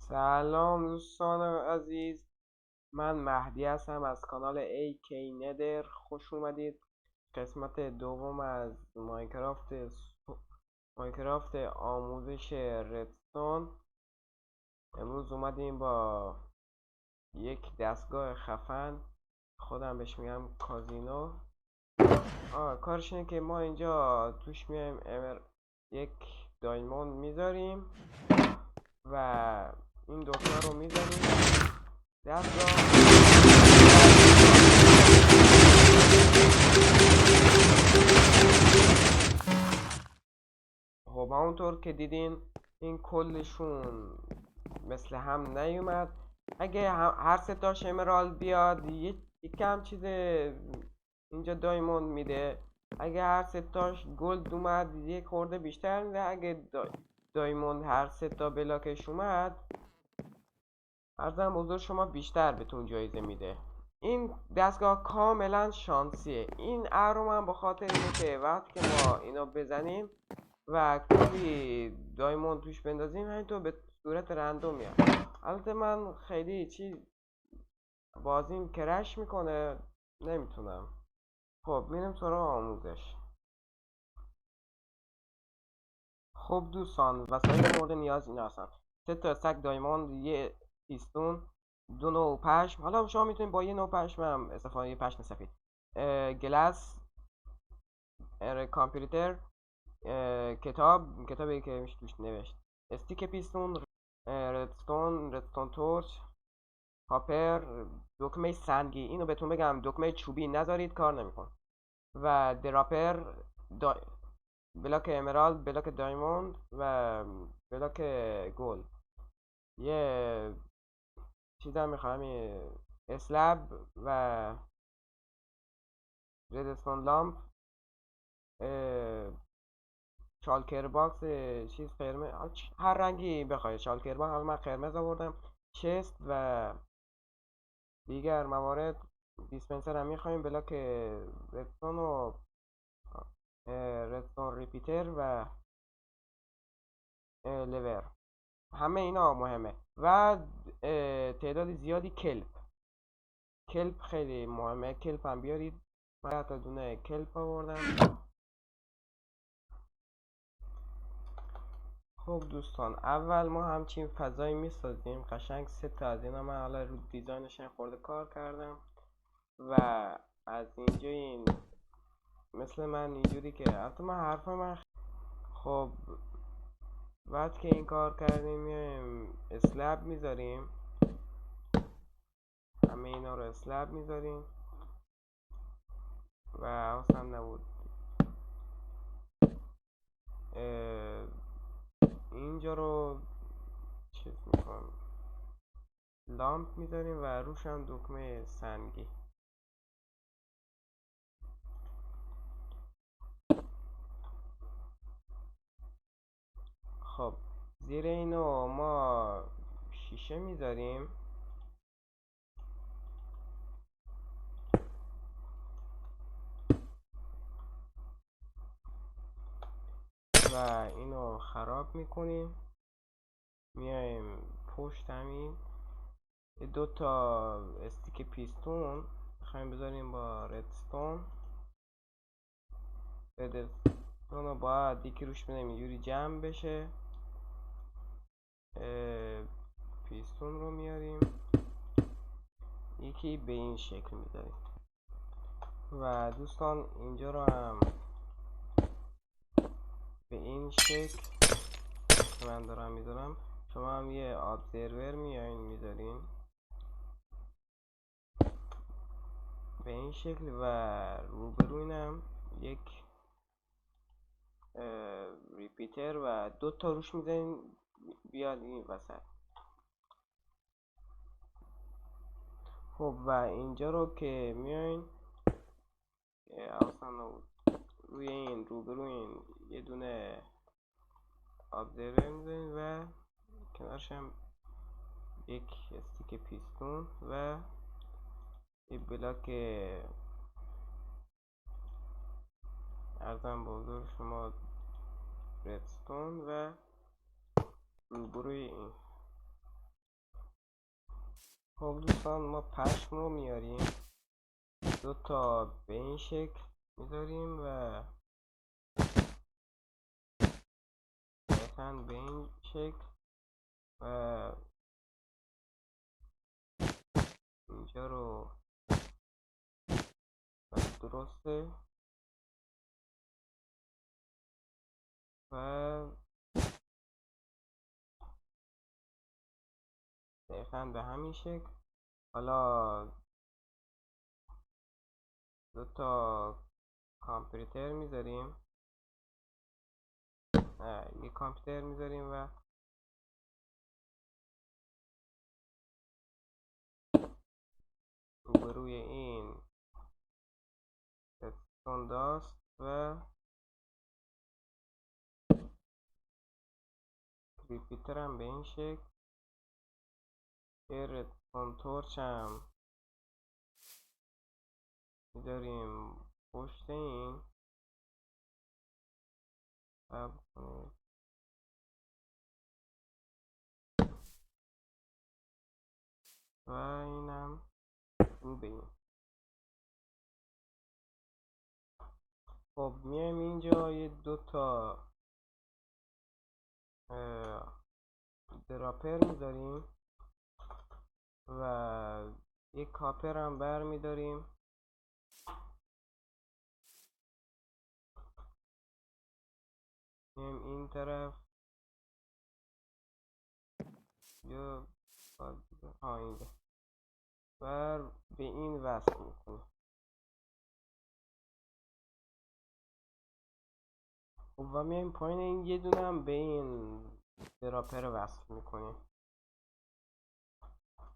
سلام دوستان عزیز، من مهدی هستم از کانال AK ندر. خوش اومدید. قسمت دوم از ماینکرافت آموزش ردستون. امروز اومدیم با یک دستگاه خفن، خودم بهش میگم کازینو. کارش اینه که ما اینجا توش میایم یک دایموند میذاریم و این دوتا رو میذاریم دستگاه. خب همونطور که دیدین این کلشون مثل هم نیومد. اگه هر سه تاش امرالد بیاد یکم چیز اینجا دایموند میده. اگه هر سه تاش گلد اومد یک خورده بیشتر میده. اگه دایموند هر سه تا بلاکش اومد ارزم حضور شما بیشتر بهتون جایزه میده. این دستگاه کاملا شانسیه. این ارو من به خاطر اینه که وقتی که ما اینو بزنیم و کلی دایموند توش بندازیم همینطور به صورت رندوم میاد. البته من خیلی بازیم کرش میکنه، نمیتونم. خب میریم سراغ آموزش. خب دوستان، وسایل مورد نیاز اینا هستن: 3 تا استک دایموند، یه پیستون، 2 نوع پشم. حالا شما میتونید با یه نوع پشم هم استفاده، یه پشم سفید. گلاس، کامپیوتر، کتابی که میشه توش نوشت، استیک پیستون، ردستون تورچ، هاپر، دکمه سنگی. اینو بهتون بگم دکمه چوبی نذارید، کار نمیکن. و دراپر، بلاک امرالد، بلاک دایموند و بلاک گلد. یه چیزم میخوام، اسلب و ردستون لامپ، شالکر باکس، چیز قرمز، هر رنگی بخواید شالکر باکس. حالا من قرمز آوردم. چست و دیگر موارد. دیسپنسر هم میخوایم، بلاک ردستون و ردستون ریپیتر و لور. همه اینا مهمه. و تعداد زیادی کلپ خیلی مهمه. کلپ هم بیارید. من تا دونه کلپ آوردم. خب دوستان، اول ما همچین فضایی میسازیم قشنگ. 3 تا از اینا من حالا رو دیزاینش خورده کار کردم و از اینجا این مثل من اینجوری که البته من حرفای من خب بعد که این کار کردیم میایم اسلب میذاریم. همه اینا رو اسلب میذاریم و حواسم نبود اینجا رو چیز میکنم، لامپ میذاریم و روش هم دکمه سنگی. خب زیر اینو ما شیشه میذاریم و اینو خراب میکنیم. میایم پشت همین 2 تا استیک پیستون میخوایم بذاریم با ردستون رو باید یکی روش بدیم اینجوری جمع بشه. پیستون رو میاریم یکی به این شکل میذاریم و دوستان اینجا رو هم به این شکل که من دارم میذارم. شما هم یه ابزرور میایین میذارین به این شکل و روبروینم یک ریپیتر و 2 تا روش میذارین بیاد این وسط. خب و اینجا رو که میایین روی این روبرو این یه دونه ابزرور میذارین و کنارش هم یک استیک پیستون و یه بلاک ارزم به حضور شما ردستون و روبروی این خب دوستان ما پشم رو میاریم دوتا به این شکل میذاریم و به این شکل و اینجا رو درسته و دقیقا به همین شکل. حالا دوتا کامپیوتر میذاریم یک کامپیوتر میذاریم و روبروی این سنداست و ریپیتر هم به این شکل که کنتورچ هم میذاریم پشت این و اینم رو به این. خب میایم اینجا یه دوتا دراپر میذاریم و یک کاپر هم بر میداریم میایم این طرف یا اینجا و به این وصل میکنیم. خب و میایم پایین این یه دونه هم به این دراپر وصل میکنیم.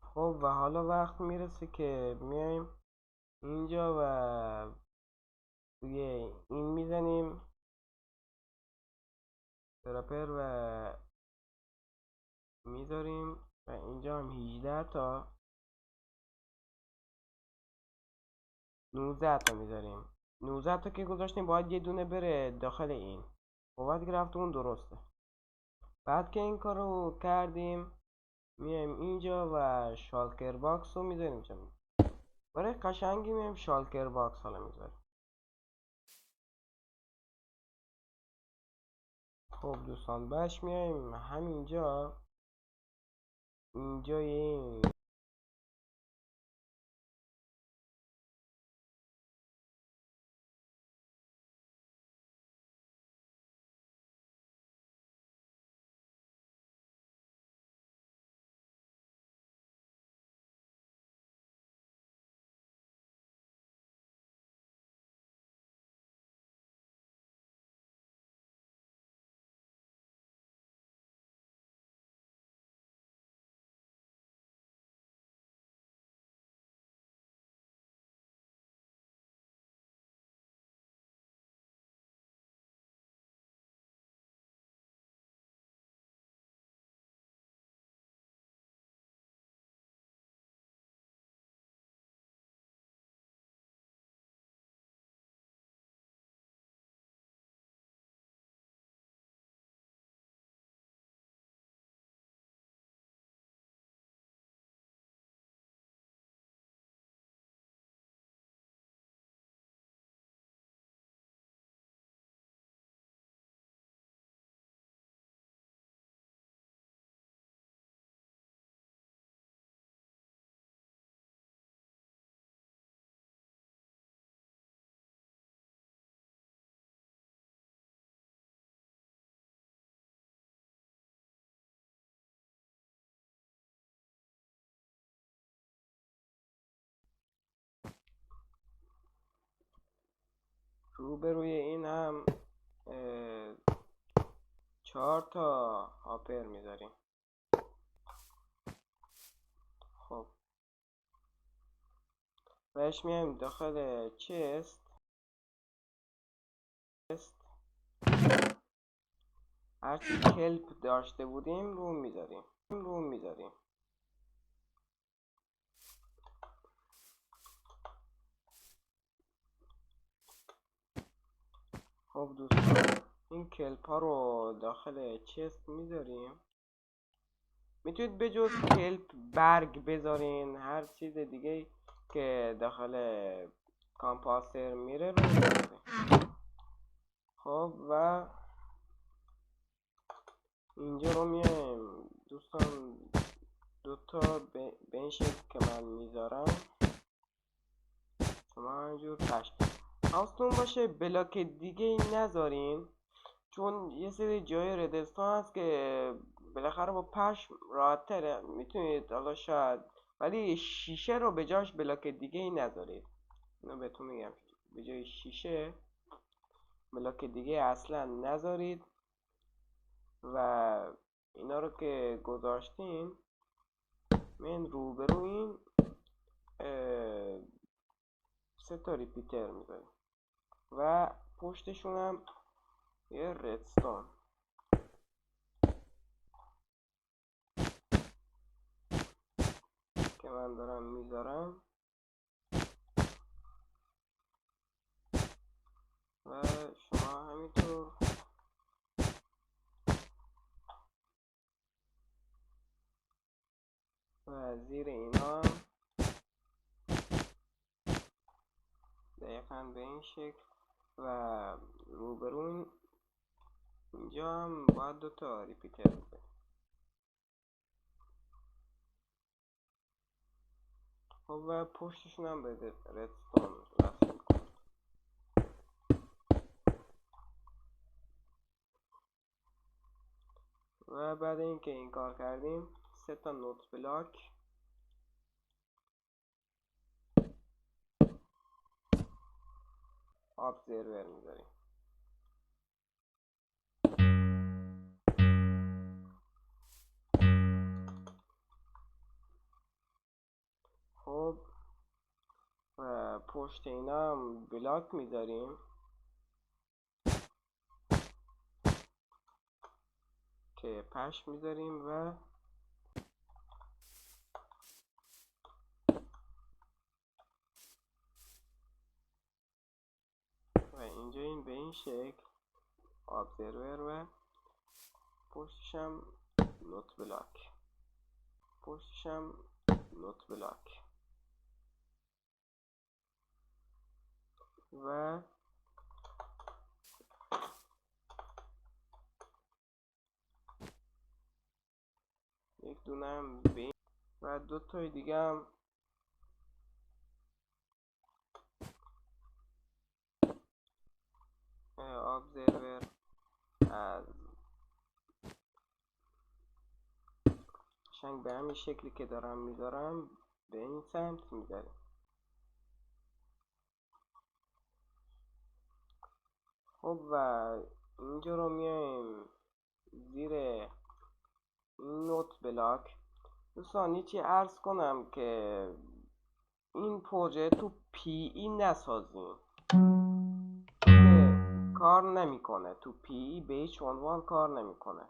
خب و حالا وقت میرسه که میایم اینجا و روی این میزنیم دراپر و میذاریم و اینجا هم 18 تا 19 تا میذاریم. 19 تا که گذاشتیم باید یه دونه بره داخل این. باید که رفت اون درسته. بعد که این کارو کردیم میایم اینجا و شالکر باکس رو میذاریم برای قشنگی میایم شالکر باکس حالا میذاریم. خب دوستان باش میایم همینجا اینجا این روبروی این هم 4 تا هاپر میذاریم. خب بهش میایم داخل چست هرچی کلپ داشته بودیم رو میذاریم. خب دوستان این کلپ ها رو داخل چست میذاریم میتونید به جز کلپ برگ بذارین، هر چیز دیگه که داخل کامپاستر میره رو بذارین. خب و اینجا رو میایم دوستان دوتا به این شکل که من میذارم شما همینجور پشت حواستون باشه بلاک دیگه ای نذارین، چون یه سری جای ردستان هست که بالاخره با پشم راحت تره میتونید حالا شاید، ولی شیشه رو به جاش بلاک دیگه ای نذارید. اینو بهتون میگم به جای شیشه بلاک دیگه اصلا نذارید و اینا رو که گذاشتین من روبرو این 3 تا ریپیتر میذاریم و پشتشون هم یه ردستون که من دارم میذارم و شما همینطور و زیر اینا هم دقیقا به این شکل و روبرون اینجا هم باید 2 تا ریپیتر بده. خب و پشتشون هم به ردستون وصل میکنم و بعد اینکه این کار کردیم 3 تا نوت بلاک ابزرور میذاریم. خب و پشت اینا هم بلاک میذاریم که پشم میذاریم و اینجا این به این شکل ابزرور و پشتشم نوت بلاک پشتشم نوت بلاک و یک دونم به و 2 تای دیگه هم ابزرور از قشنگ به همین شکلی که دارم میذارم به این سمت میذاریم. خب و اینجا رو میایم زیر این نوت بلاک. دوستان یه چی عرض کنم که این پروژه تو پی ای نسازین که کار نمیکنه، تو پی ای به هیچ عنوان کار نمیکنه.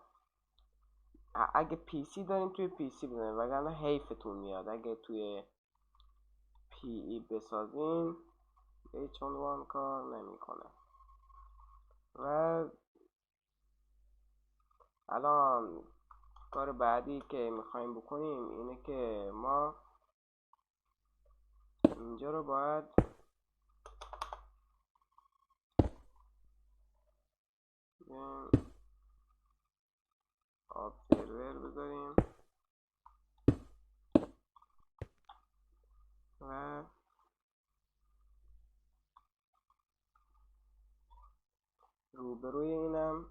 اگه پی سی دارین توی پی سی بزنین وگرنه حیفتون میاد اگه توی پی ای بسازین به هیچ عنوان کار نمیکنه. و الان کار بعدی که میخوایم بکنیم اینه که ما اینجا رو باید ابزرور بذاریم و روبروی اینم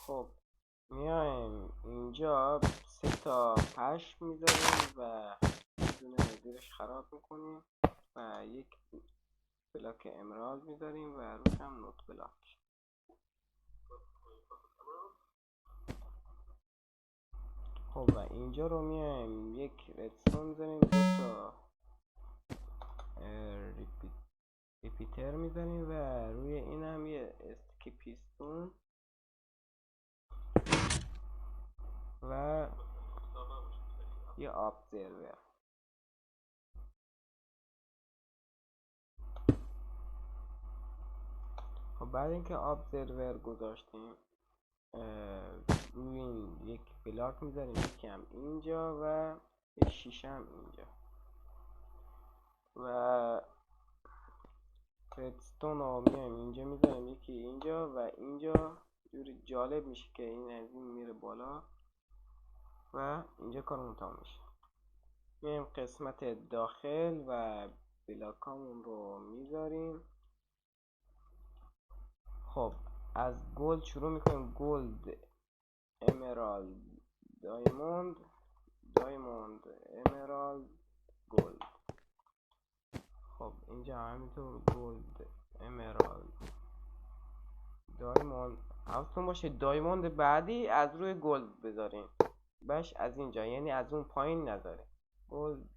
خب میایم اینجا 3 تا پشم میذاریم و یه دونه زیرش خراب میکنیم و یک بلاک امرالد میذاریم و روش هم نوت بلاک. خب و اینجا رو میایم یک ردستون میذاریم، 2 تا ریپیتر میذاریم و روی این هم یه استیک پیستون و یه ابزرور. خب بعد اینکه ابزرور گذاشتیم روی این یک بلاک میذاریم، یکی هم اینجا و یک شیشه هم اینجا و ردستون رو میایم اینجا میذاریم، یکی اینجا و اینجا. جوری جالب میشه که این از این میره بالا و اینجا کارمون تمام میشه. میایم قسمت داخل و بلاکامون رو میذاریم. خب از گلد شروع میکنیم، گلد، امرالد، دایموند، دایموند، امرالد، گلد. خب اینجا همینطور گلد، امرالد، دایموند. حواستون باشه دایموند بعدی از روی گلد بذارین، باش از اینجا، یعنی از اون پایین نذاره. گلد،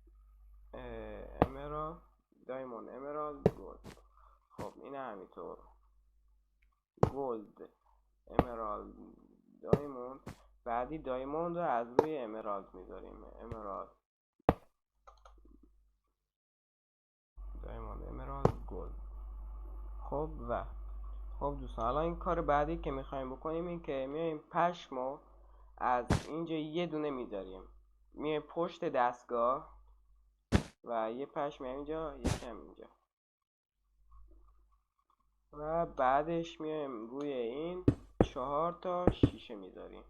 امرالد، دایموند، امرالد، گلد. خب این همینطور گلد، امرالد، دایموند. بعدی دایموند رو از روی امرالد میذاریم، امرالد، دایموند، امرالد، گلد. خب و خب دوستان، الان این کار بعدی که میخوایم بکنیم این که میایم پشمو از اینجا یه دونه میذاریم، میایم پشت دستگاه و یه پشم اینجا، یکم اینجا و بعدش میایم روی این 4 تا شیشه میذاریم.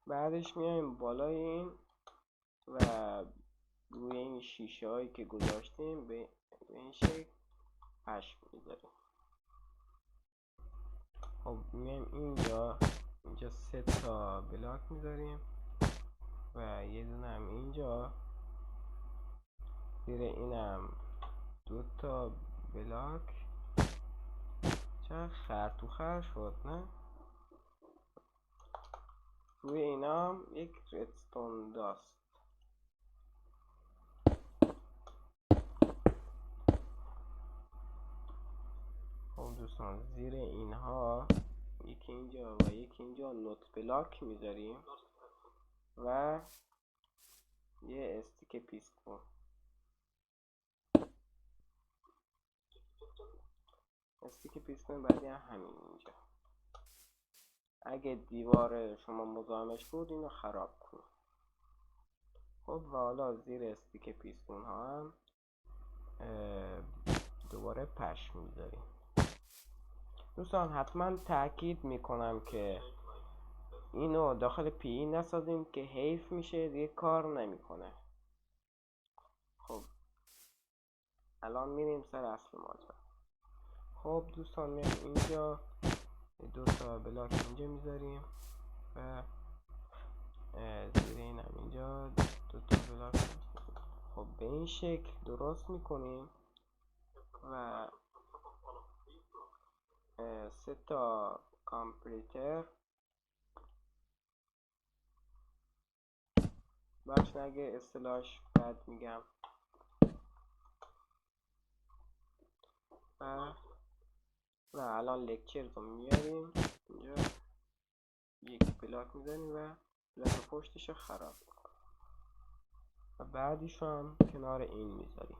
بعدش میایم بالای این و روی این شیشه هایی که گذاشتیم به این شکل پشم میذاریم. خب میایم اینجا 3 تا بلاک میذاریم و یه دونه هم اینجا، زیر اینم 2 تا بلاک. چه خر تو خر شد نه؟ روی اینا هم یک ردستون داست. خب دوستان، زیر اینها یکی اینجا و یکی اینجا نوت بلاک میذاریم و یه استیک پیستون. استیک پیستون بعدی هم همین اینجا. اگه دیوار شما مزاحمش بود اینو خراب کن. خب و حالا زیر استیک پیستون ها هم دوباره پشم میذاریم. دوستان حتما تاکید میکنم که اینو داخل پی ای نسازیم که حیف میشه، دیگه کار نمیکنه. خب الان میریم سر اصل ماجرا. خب دوستان میایم اینجا 2 تا بلاک اینجا میذاریم و زیر این هم اینجا 2 تا بلاک. خب به این شکل درست میکنیم و 3 تا کامپریتر. باش نگه اصطلاحش بعد میگم. و الان لکچر رو میاریم اینجا، یک بلاک میزنیم و بلاک پشتش رو خراب میکنیم و بعدیش هم کنار این میذاریم.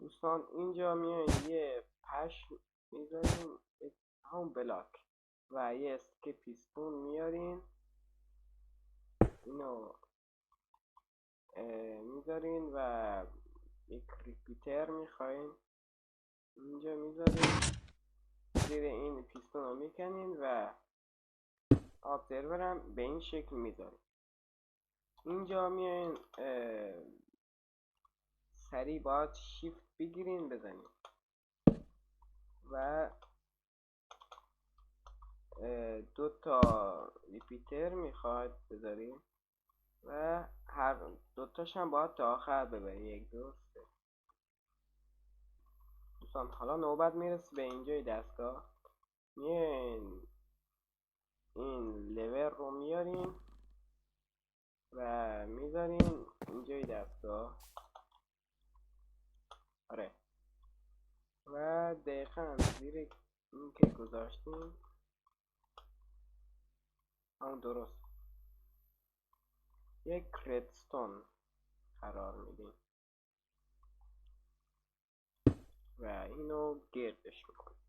دوستان اینجا میاین یه پشم میذارین همون بلاک و یه استیک پیستون میارین اینو میذارین و یک ریپیتر میخواین اینجا میذارین زیر این پیستون رو میکنین و ابزرور هم به این شکل میذارین. اینجا میاین سریع باید شیفت بگیرین بزنین و دو تا ریپیتر میخواد بذارین و هر دوتاش هم باید تا آخر ببرین. 1 2 3. دوستان حالا نوبت میرسه به اینجای دستگاه، میاین این لور رو میارین و میذارین اینجای دستگاه. آره و دقیقا زیر این که گذاشتیم همون درست یک ردستون قرار میدیم و اینو گردش میکنیم.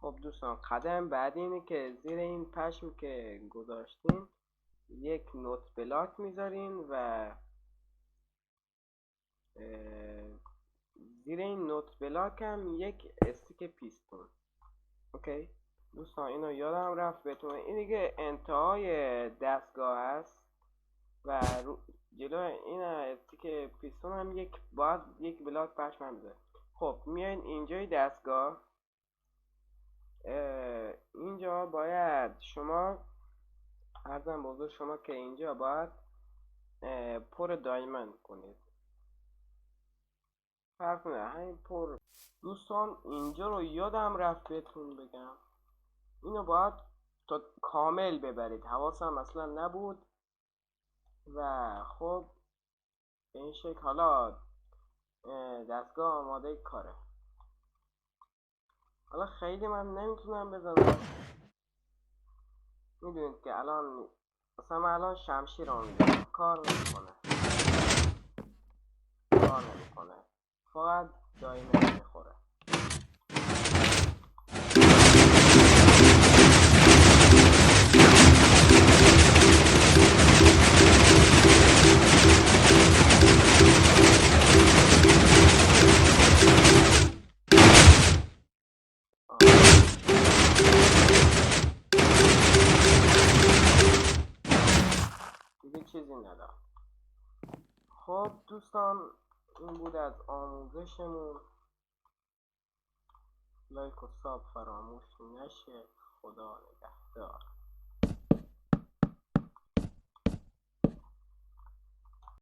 خب دوستان قدم بعدی اینه که زیر این پشم که گذاشتیم یک نوت بلاک میذارین و زیر این نوت بلاک هم یک استیک پیستون. اوکی دوستان اینو یادم رفت بهتون، این دیگه انتهای دستگاه هست و جلو این استیک پیستون هم باید یک بلاک پشم هم بذاریم. خب میاین اینجای دستگاه، اینجا باید شما عرضم بزرگ شما که اینجا باید پر دایموند کنید. فرق نه همین پر. دوستان اینجا رو یادم رفت بهتون بگم اینو باید تا کامل ببرید، حواسم اصلا نبود و خب به این شکل حالا دستگاه آماده کاره. حالا خیلی من نمیتونم بزنم، میدونید که الان مثلا من الان شمشیر رو میزنم کار نمیکنه فقط دایمه میخوره. دیگه چیزی ندارم. خب دوستان این بود از آموزشمون. لایک و ساب فراموش نشه. خدا نگهدار.